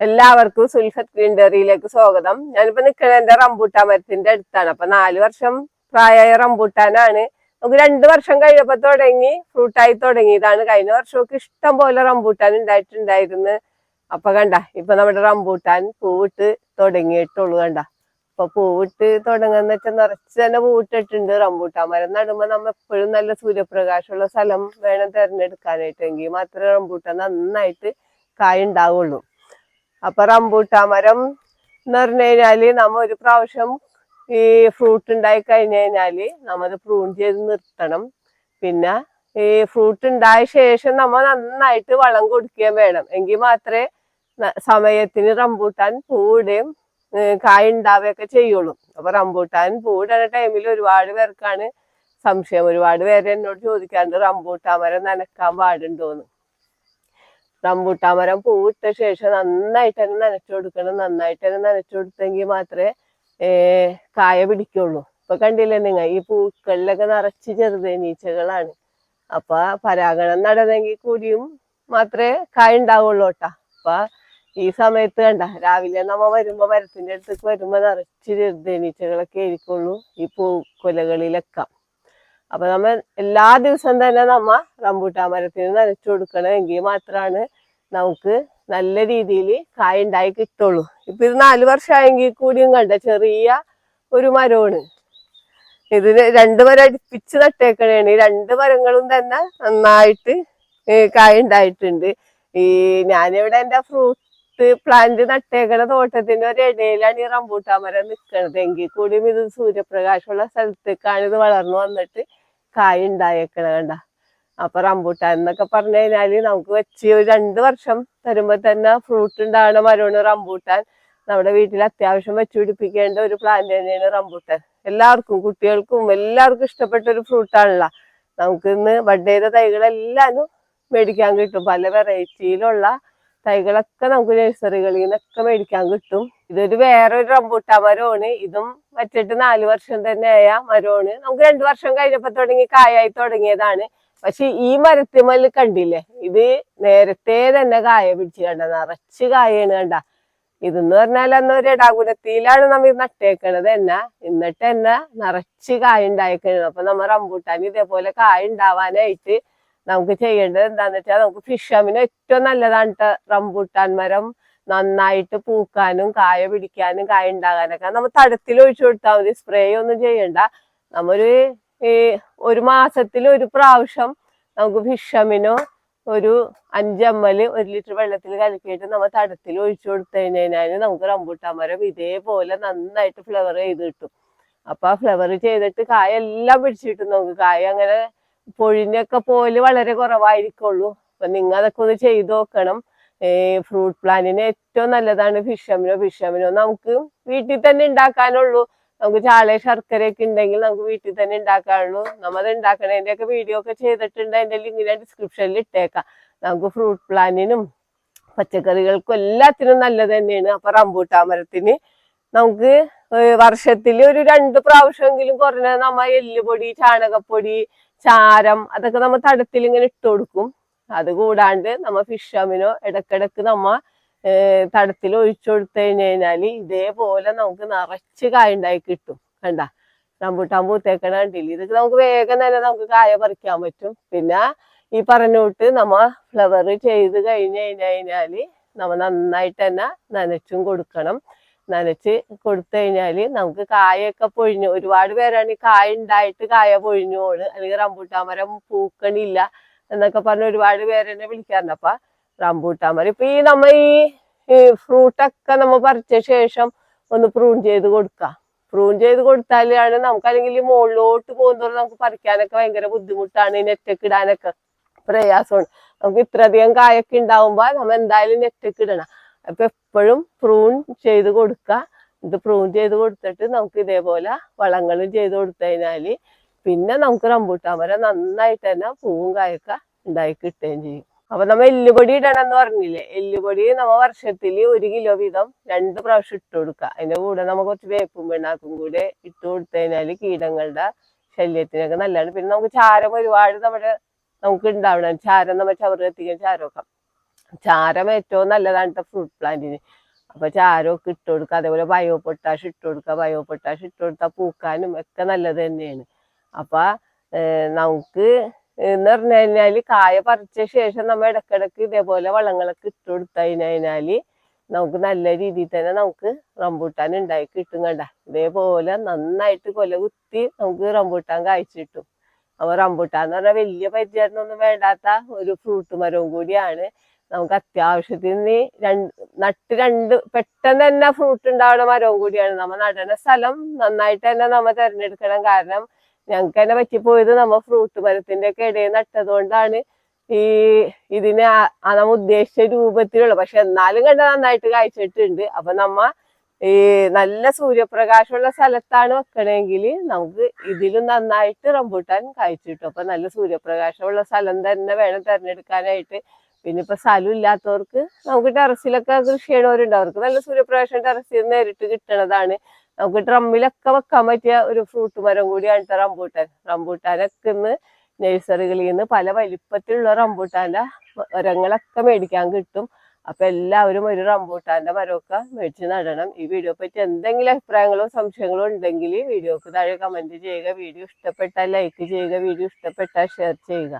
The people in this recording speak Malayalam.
എല്ലാവർക്കും സുൽഫത്ത് ഗ്രീൻ ഡയറിയിലേക്ക് സ്വാഗതം. ഞാനിപ്പോ നിൽക്കുന്നത് എന്റെ റംബൂട്ടാൻ മരത്തിന്റെ അടുത്താണ്. അപ്പൊ 4 വർഷം പ്രായമായ റംബൂട്ടാനാണ്. നമുക്ക് 2 വർഷം കഴിഞ്ഞപ്പോ തുടങ്ങി ഫ്രൂട്ടായി തുടങ്ങിയതാണ്. കഴിഞ്ഞ വർഷമൊക്കെ ഇഷ്ടം പോലെ റംബൂട്ടാൻ ഉണ്ടായിട്ടുണ്ടായിരുന്നു. അപ്പൊ കണ്ട, ഇപ്പൊ നമ്മുടെ റംബൂട്ടാൻ പൂവിട്ട് തുടങ്ങിയിട്ടുള്ളൂ. കണ്ട, ഇപ്പൊ പൂവിട്ട് തുടങ്ങുന്ന വെച്ചാൽ നിറച്ച് തന്നെ പൂവിട്ടിട്ടുണ്ട്. റംബൂട്ടാൻ മരം നടുമ്പോ നമ്മ എപ്പോഴും നല്ല സൂര്യപ്രകാശമുള്ള സ്ഥലം വേണം തിരഞ്ഞെടുക്കാനായിട്ട്. എങ്കിൽ മാത്രമേ റംബൂട്ടാൻ നന്നായിട്ട് കായ ഉണ്ടാവുള്ളൂ. അപ്പൊ റംബൂട്ടാൻ മരം എന്ന് പറഞ്ഞു കഴിഞ്ഞാല് നമ്മ ഒരു പ്രാവശ്യം ഈ ഫ്രൂട്ട് ഉണ്ടായി കഴിഞ്ഞു കഴിഞ്ഞാല് നമ്മത് പ്രൂൺ ചെയ്ത് നിർത്തണം. പിന്നെ ഈ ഫ്രൂട്ട് ഉണ്ടായ ശേഷം നമ്മ നന്നായിട്ട് വളം കൊടുക്കുകയും വേണം. എങ്കിൽ മാത്രമേ സമയത്തിന് റംബൂട്ടാൻ പൂവിടുകയും കായ ഉണ്ടാവുകയൊക്കെ ചെയ്യുള്ളൂ. അപ്പൊ റംബൂട്ടാൻ പൂവിടുന്ന ടൈമിൽ ഒരുപാട് പേർക്കാണ് സംശയം. ഒരുപാട് പേര് എന്നോട് ചോദിക്കാറുണ്ട് റംബൂട്ടാൻ മരം നനക്കാൻ പാടുണ്ടോന്ന്. റംബൂട്ടാൻ മരം പൂവിട്ട ശേഷം നന്നായിട്ട് തന്നെ നനച്ചു കൊടുക്കണം. നന്നായിട്ട് തന്നെ നനച്ചു കൊടുത്തെങ്കിൽ മാത്രമേ കായ പിടിക്കുള്ളൂ. ഇപ്പൊ കണ്ടില്ലേ നിങ്ങൾ, ഈ പൂക്കളിലൊക്കെ നിറച്ച് ചെറുതേനീച്ചകളാണ്. അപ്പൊ പരാഗണം നടന്നെങ്കിൽ കൂടിയും മാത്രമേ കായ ഉണ്ടാവുള്ളൂ കേട്ടാ. അപ്പൊ ഈ സമയത്ത് കണ്ട, രാവിലെ നമ്മ വരുമ്പോ മരത്തിന്റെ അടുത്തേക്ക് വരുമ്പോ നിറച്ച് ചെറുതേനീച്ചകളൊക്കെ ആയിരിക്കുള്ളൂ ഈ പൂക്കൊലകളിലൊക്കെ. അപ്പൊ നമ്മ എല്ലാ ദിവസവും തന്നെ നമ്മ റംബൂട്ടാൻ മരത്തിന് നനച്ചു കൊടുക്കണം. എങ്കിൽ മാത്രമാണ് നമുക്ക് നല്ല രീതിയിൽ കായ ഉണ്ടായി കിട്ടുള്ളൂ. ഇപ്പൊ ഇത് 4 വർഷമായെങ്കിൽ കൂടിയും കണ്ട ചെറിയ ഒരു മരമാണ്. ഇതിന് 2 മരം അടുപ്പിച്ച് നട്ടേക്കണേണ്. ഈ 2 മരങ്ങളും തന്നെ നന്നായിട്ട് കായ ഉണ്ടായിട്ടുണ്ട്. ഈ ഞാനിവിടെ എന്റെ ഫ്രൂട്ട് പ്ലാന്റ് നട്ടേക്കണ തോട്ടത്തിന്റെ ഒരു ഇടയിലാണ് ഈ റംബൂട്ടാൻ മരം നിൽക്കണത്. എങ്കിൽ കൂടിയും ഇത് സൂര്യപ്രകാശമുള്ള സ്ഥലത്തേക്കാണ് ഇത് വളർന്നു വന്നിട്ട് കായ ഉണ്ടായേക്കണ കണ്ട. അപ്പൊ റംബൂട്ടാൻ എന്നൊക്കെ പറഞ്ഞു കഴിഞ്ഞാല് നമുക്ക് വെച്ച് ഒരു 2 വർഷം തരുമ്പോ തന്നെ ഫ്രൂട്ട് ഉണ്ടാകണ മരമാണ് റംബൂട്ടാൻ. നമ്മുടെ വീട്ടിൽ അത്യാവശ്യം വെച്ച് പിടിപ്പിക്കേണ്ട ഒരു പ്ലാന്റ് തന്നെയാണ് റംബൂട്ടാൻ. എല്ലാവർക്കും, കുട്ടികൾക്കും എല്ലാവർക്കും ഇഷ്ടപ്പെട്ട ഒരു ഫ്രൂട്ടാണല്ലോ. നമുക്ക് ഇന്ന് ബഡ് ചെയ്ത തൈകളെല്ലാനും മേടിക്കാൻ കിട്ടും. പല വെറൈറ്റിയിലുള്ള തൈകളൊക്കെ നമുക്ക് നഴ്സറികളിൽ നിന്നൊക്കെ മേടിക്കാൻ കിട്ടും. ഇതൊരു വേറൊരു റംബൂട്ടാൻ മരമാണ്. ഇതും വച്ചിട്ട് 4 വർഷം തന്നെ ആയ മരമാണ്. നമുക്ക് 2 വർഷം കഴിഞ്ഞപ്പോ തുടങ്ങി കായായി തുടങ്ങിയതാണ്. പക്ഷെ ഈ മരത്തിമല് കണ്ടില്ലേ, ഇത് നേരത്തെ തന്നെ കായ പിടിച്ച് കണ്ട, നിറച്ച് കായാണ് കണ്ട. ഇതെന്ന് പറഞ്ഞാൽ അന്ന് ഒരു ഇടാകുലത്തിലാണ് നമ്മ നട്ടേക്കണത് തന്നെ. എന്നിട്ട് തന്നെ നിറച്ച് കായ ഉണ്ടായേക്കണത്. അപ്പൊ നമ്മ റംബൂട്ടാൻ ഇതേപോലെ കായ ഉണ്ടാവാനായിട്ട് നമുക്ക് ചെയ്യേണ്ടത് എന്താന്ന് വെച്ചാൽ, നമുക്ക് ഫിഷമിന് ഏറ്റവും നല്ലതാണ് റംബൂട്ടാൻ മരം നന്നായിട്ട് പൂക്കാനും കായ പിടിക്കാനും കായ ഉണ്ടാകാനൊക്കെ. നമ്മൾ തടത്തിൽ ഒഴിച്ചു കൊടുത്താൽ മതി, സ്പ്രേ ഒന്നും ചെയ്യണ്ട. നമ്മൊരു 1 മാസത്തിൽ 1 പ്രാവശ്യം നമുക്ക് ഫിഷമിനോ ഒരു 5 ml 1 ലിറ്റർ വെള്ളത്തിൽ കലക്കിയിട്ട് നമ്മൾ തടത്തിൽ ഒഴിച്ചു കൊടുത്തു കഴിഞ്ഞാൽ നമുക്ക് റംബൂട്ടാൻ മരം ഇതേപോലെ നന്നായിട്ട് ഫ്ലവർ ചെയ്ത് കിട്ടും. അപ്പൊ ആ ഫ്ലവർ ചെയ്തിട്ട് കായ എല്ലാം പിടിച്ചിട്ട് നമുക്ക് കായ അങ്ങനെ പൊഴിഞ്ഞൊക്കെ പോലെ വളരെ കുറവായിരിക്കുള്ളൂ. അപ്പൊ നിങ്ങൾ അതൊക്കെ ഒന്ന് ചെയ്ത് നോക്കണം. ഫ്രൂട്ട് പ്ലാന്റിന് ഏറ്റവും നല്ലതാണ് ഫിഷമിനോ നമുക്ക് വീട്ടിൽ തന്നെ ഉണ്ടാക്കാനുള്ളൂ. നമുക്ക് ചാള ശർക്കരയൊക്കെ ഉണ്ടെങ്കിൽ നമുക്ക് വീട്ടിൽ തന്നെ ഉണ്ടാക്കാനുള്ളൂ. നമ്മത് ഉണ്ടാക്കണതിന്റെ ഒക്കെ വീഡിയോ ഒക്കെ ചെയ്തിട്ടുണ്ട്. അതിന്റെ ലിങ്ക് ഞാൻ ഡിസ്ക്രിപ്ഷനിൽ ഇട്ടേക്കാം. നമുക്ക് ഫ്രൂട്ട് പ്ലാന്റിനും പച്ചക്കറികൾക്കും എല്ലാത്തിനും നല്ലത് തന്നെയാണ്. അപ്പൊ റംബൂട്ടാൻ മരത്തിന് നമുക്ക് വർഷത്തിൽ ഒരു 2 പ്രാവശ്യമെങ്കിലും കുറഞ്ഞ നമ്മ എല്ലുപൊടി, ചാണകപ്പൊടി, ചാരം അതൊക്കെ നമ്മ തടത്തിൽ ഇങ്ങനെ ഇട്ട് കൊടുക്കും. അത് കൂടാണ്ട് നമ്മ ഫിഷമിനോ ഇടക്കിടക്ക് നമ്മ തടത്തിൽ ഒഴിച്ചു കൊടുത്തു കഴിഞ്ഞാല് ഇതേപോലെ നമുക്ക് നിറച്ച് കായ ഉണ്ടായി കിട്ടും. കണ്ട, റംബൂട്ടാൻ പൂത്തേക്കണ കണ്ടില്ല. ഇതൊക്കെ നമുക്ക് വേഗം തന്നെ നമുക്ക് കായ പറിക്കാൻ പറ്റും. പിന്നെ ഈ പറഞ്ഞോട്ട് നമ്മ ഫ്ലവർ ചെയ്ത് കഴിഞ്ഞു കഴിഞ്ഞാല് നമ്മ നന്നായിട്ട് തന്നെ നനച്ചും കൊടുക്കണം. നനച്ച് കൊടുത്തു കഴിഞ്ഞാല് നമുക്ക് കായൊക്കെ പൊഴിഞ്ഞു. ഒരുപാട് പേരാണ് ഈ കായ ഉണ്ടായിട്ട് കായ പൊഴിഞ്ഞു പോണ്, അല്ലെങ്കിൽ റംബൂട്ടാൻ മരം പൂക്കണില്ല എന്നൊക്കെ പറഞ്ഞ് ഒരുപാട് പേരെന്നെ വിളിക്കാറുണ്ട്. അപ്പൊ റംബൂട്ടാൻ മരം ഇപ്പൊ നമ്മ ഈ ഫ്രൂട്ടൊക്കെ നമ്മ പറിച്ച ശേഷം ഒന്ന് പ്രൂൺ ചെയ്ത് കൊടുക്കുക. പ്രൂൺ ചെയ്ത് കൊടുത്താലാണ് നമുക്ക്, അല്ലെങ്കിൽ മുകളിലോട്ട് പോകുന്നതോടെ നമുക്ക് പറിക്കാനൊക്കെ ഭയങ്കര ബുദ്ധിമുട്ടാണ്. നെറ്റൊക്കെ ഇടാനൊക്കെ പ്രയാസമാണ്. നമുക്ക് ഇത്രയധികം കായൊക്കെ ഉണ്ടാവുമ്പോ നമ്മ എന്തായാലും നെറ്റൊക്കെ ഇടണം. അപ്പൊ എപ്പോഴും പ്രൂൺ ചെയ്ത് കൊടുക്കുക. ഇത് പ്രൂൺ ചെയ്ത് കൊടുത്തിട്ട് നമുക്ക് ഇതേപോലെ വളങ്ങളും ചെയ്ത് കൊടുത്തു കഴിഞ്ഞാല് പിന്നെ നമുക്ക് റംബൂട്ടാൻ മരം നന്നായിട്ട് തന്നെ പൂവും കായൊക്കെ ഉണ്ടായി കിട്ടുകയും ചെയ്യും. അപ്പൊ നമ്മ എല്ലുപൊടി ഇടണം എന്ന് പറഞ്ഞില്ലേ, എല്ലുപൊടി നമ്മ വർഷത്തിൽ 1 കിലോ വീതം 2 പ്രാവശ്യം ഇട്ട് കൊടുക്കുക. അതിന്റെ കൂടെ നമ്മ കുറച്ച് വേപ്പും പിണ്ണാക്കും കൂടെ ഇട്ട് കൊടുത്തു കഴിഞ്ഞാല് കീടങ്ങളുടെ ശല്യത്തിനൊക്കെ നല്ലതാണ്. പിന്നെ നമുക്ക് ചാരം ഒരുപാട് നമുക്ക് ഉണ്ടാവണം. ചാരം നമ്മ ചവറ് കത്തിക്കാൻ ചാരമൊക്കെ ചാരം ഏറ്റവും നല്ലതാണ് ഫ്രൂട്ട് പ്ലാന്റിന്. അപ്പൊ ചാരമൊക്കെ ഇട്ട് കൊടുക്കുക, അതേപോലെ ബയോ പൊട്ടാഷ് ഇട്ട് കൊടുക്കുക. ബയോ പൊട്ടാഷ് ഇട്ട് കൊടുത്താൽ പൂക്കാനും ഒക്കെ നല്ലത് തന്നെയാണ്. അപ്പൊ നമുക്ക് എന്ന് പറഞ്ഞു കഴിഞ്ഞാല് കായ പറിച്ച ശേഷം നമ്മൾ ഇടക്കിടക്ക് ഇതേപോലെ വളങ്ങളൊക്കെ ഇട്ട് കൊടുത്തു കഴിഞ്ഞാല് നമുക്ക് നല്ല രീതിയിൽ തന്നെ നമുക്ക് റംബൂട്ടാൻ ഉണ്ടായി കിട്ടും. കണ്ട ഇതേപോലെ നന്നായിട്ട് കൊല കുത്തി നമുക്ക് റംബൂട്ടാൻ കായ്ച്ചു കിട്ടും. അപ്പൊ റംബൂട്ടാൻ എന്ന് പറഞ്ഞാൽ വലിയ പരിചരണമൊന്നും വേണ്ടാത്ത ഒരു ഫ്രൂട്ട് മരവും കൂടിയാണ്. നമുക്ക് അത്യാവശ്യത്തിന് രണ്ട് പെട്ടെന്ന് തന്നെ ഫ്രൂട്ട് ഉണ്ടാവുന്ന മരവും കൂടിയാണ്. നമ്മ നടണ സ്ഥലം നന്നായിട്ട് തന്നെ നമ്മ തിരഞ്ഞെടുക്കണം. കാരണം ഞങ്ങൾക്ക് തന്നെ പറ്റിപ്പോയത് നമ്മ ഫ്രൂട്ട് മരത്തിന്റെ ഒക്കെ ഇടയിൽ നട്ടതുകൊണ്ടാണ് ഇതിന് നമ്മ ഉദ്ദേശിച്ച രൂപത്തിലുള്ള, പക്ഷെ എന്നാലും കണ്ട നന്നായിട്ട് കായ്ച്ചിട്ടുണ്ട്. അപ്പൊ നമ്മ നല്ല സൂര്യപ്രകാശമുള്ള സ്ഥലത്താണ് വെക്കണമെങ്കിൽ നമുക്ക് ഇതിലും നന്നായിട്ട് റംബൂട്ടാൻ കായ്ച്ചു കിട്ടും. അപ്പൊ നല്ല സൂര്യപ്രകാശമുള്ള സ്ഥലം തന്നെ വേണം തിരഞ്ഞെടുക്കാനായിട്ട്. പിന്നെ ഇപ്പൊ സ്ഥലം ഇല്ലാത്തവർക്ക് നമുക്ക് ടെറസിലൊക്കെ കൃഷി ചെയ്യണവരുണ്ട്, അവർക്ക് നല്ല സൂര്യപ്രകാശം ടെറസിൽ നിന്ന് നേരിട്ട് കിട്ടണതാണ്. നമുക്ക് ഡ്രമ്മിലൊക്കെ വെക്കാൻ പറ്റിയ ഒരു ഫ്രൂട്ട് മരം കൂടിയാണ് റംബൂട്ടാൻ. റംബൂട്ടാനൊക്കെ ഇന്ന് നഴ്സറികളിൽ നിന്ന് പല വലിപ്പത്തിലുള്ള റംബൂട്ടാന്റെ മരങ്ങളൊക്കെ മേടിക്കാൻ കിട്ടും. അപ്പൊ എല്ലാവരും ഒരു റംബൂട്ടാന്റെ മരമൊക്കെ മേടിച്ച് നടണം. ഈ വീഡിയോ പറ്റി എന്തെങ്കിലും അഭിപ്രായങ്ങളോ സംശയങ്ങളോ ഉണ്ടെങ്കിൽ വീഡിയോക്ക് താഴെ കമന്റ് ചെയ്യുക. വീഡിയോ ഇഷ്ടപ്പെട്ടാൽ ലൈക്ക് ചെയ്യുക, വീഡിയോ ഇഷ്ടപ്പെട്ടാൽ ഷെയർ ചെയ്യുക.